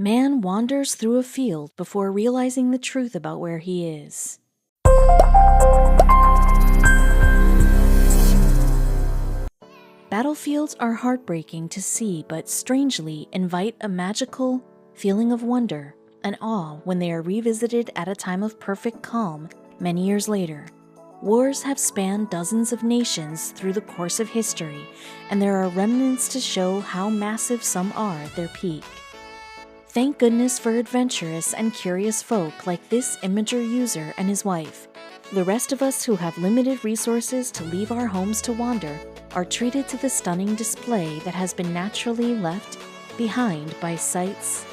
Man wanders through a field before realizing the truth about where he is. Battlefields are heartbreaking to see, but strangely invite a magical feeling of wonder and awe when they are revisited at a time of perfect calm many years later. Wars have spanned dozens of nations through the course of history, and there are remnants to show how massive some are at their peak. Thank goodness for adventurous and curious folk like this Imager user and his wife. The rest of us who have limited resources to leave our homes to wander are treated to the stunning display that has been naturally left behind by Sight's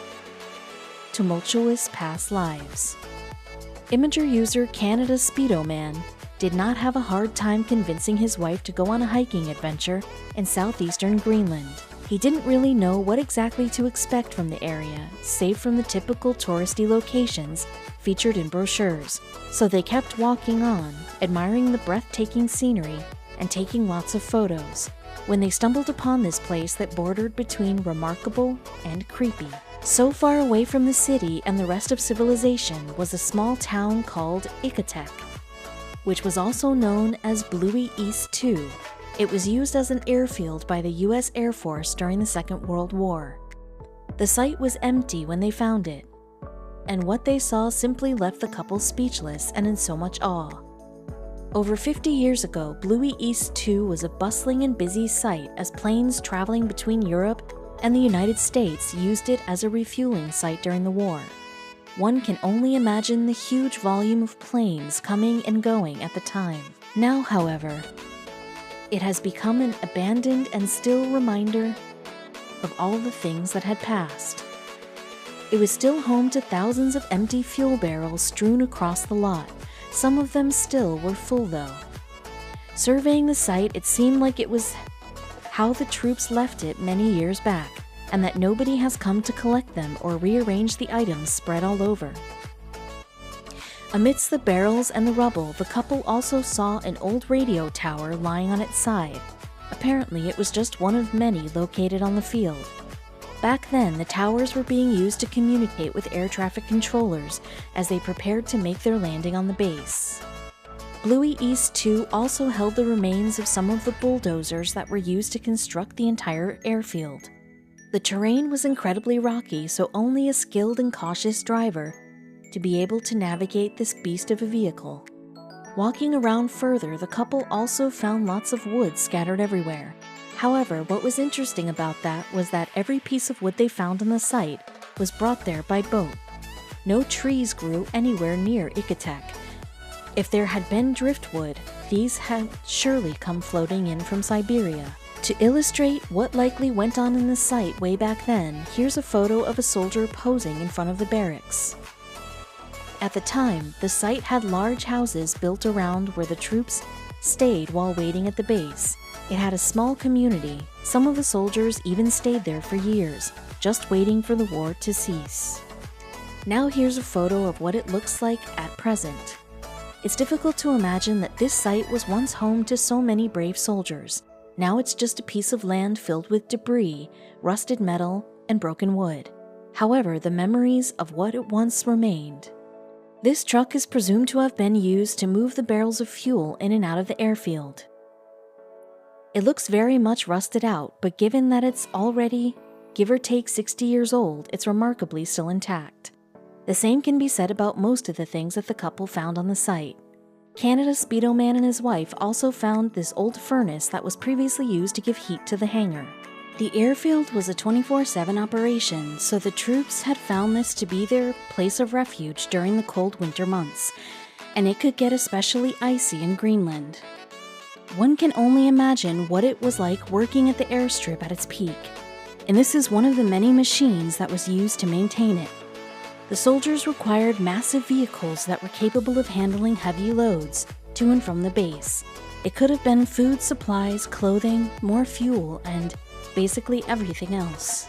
tumultuous past lives. Imager user Canada Speedo Man did not have a hard time convincing his wife to go on a hiking adventure in southeastern Greenland. He didn't really know what exactly to expect from the area, save from the typical touristy locations featured in brochures, so they kept walking on, admiring the breathtaking scenery and taking lots of photos, when they stumbled upon this place that bordered between remarkable and creepy. So far away from the city and the rest of civilization was a small town called Icatec, which was also known as Bluey East 2. It was used as an airfield by the U.S. Air Force during the Second World War. The site was empty when they found it, and what they saw simply left the couple speechless and in so much awe. Over 50 years ago, Bluey East 2 was a bustling and busy site as planes traveling between Europe and the United States used it as a refueling site during the war. One can only imagine the huge volume of planes coming and going at the time. Now, however, it has become an abandoned and still reminder of all the things that had passed. It was still home to thousands of empty fuel barrels strewn across the lot. Some of them still were full though. Surveying the site, it seemed like it was how the troops left it many years back, and that nobody has come to collect them or rearrange the items spread all over. Amidst the barrels and the rubble, the couple also saw an old radio tower lying on its side. Apparently, it was just one of many located on the field. Back then, the towers were being used to communicate with air traffic controllers as they prepared to make their landing on the base. Bluey East 2 also held the remains of some of the bulldozers that were used to construct the entire airfield. The terrain was incredibly rocky, so only a skilled and cautious driver to be able to navigate this beast of a vehicle. Walking around further, the couple also found lots of wood scattered everywhere. However, what was interesting about that was that every piece of wood they found on the site was brought there by boat. No trees grew anywhere near Icatec. If there had been driftwood, these had surely come floating in from Siberia. To illustrate what likely went on in the site way back then, here's a photo of a soldier posing in front of the barracks. At the time, the site had large houses built around where the troops stayed while waiting at the base. It had a small community. Some of the soldiers even stayed there for years, just waiting for the war to cease. Now here's a photo of what it looks like at present. It's difficult to imagine that this site was once home to so many brave soldiers. Now it's just a piece of land filled with debris, rusted metal, and broken wood. However, the memories of what it once remained. This truck is presumed to have been used to move the barrels of fuel in and out of the airfield. It looks very much rusted out, but given that it's already, give or take 60 years old, it's remarkably still intact. The same can be said about most of the things that the couple found on the site. Canada Speedo Man and his wife also found this old furnace that was previously used to give heat to the hangar. The airfield was a 24/7 operation, so the troops had found this to be their place of refuge during the cold winter months, and it could get especially icy in Greenland. One can only imagine what it was like working at the airstrip at its peak, and this is one of the many machines that was used to maintain it. The soldiers required massive vehicles that were capable of handling heavy loads to and from the base. It could have been food, supplies, clothing, more fuel, and basically everything else.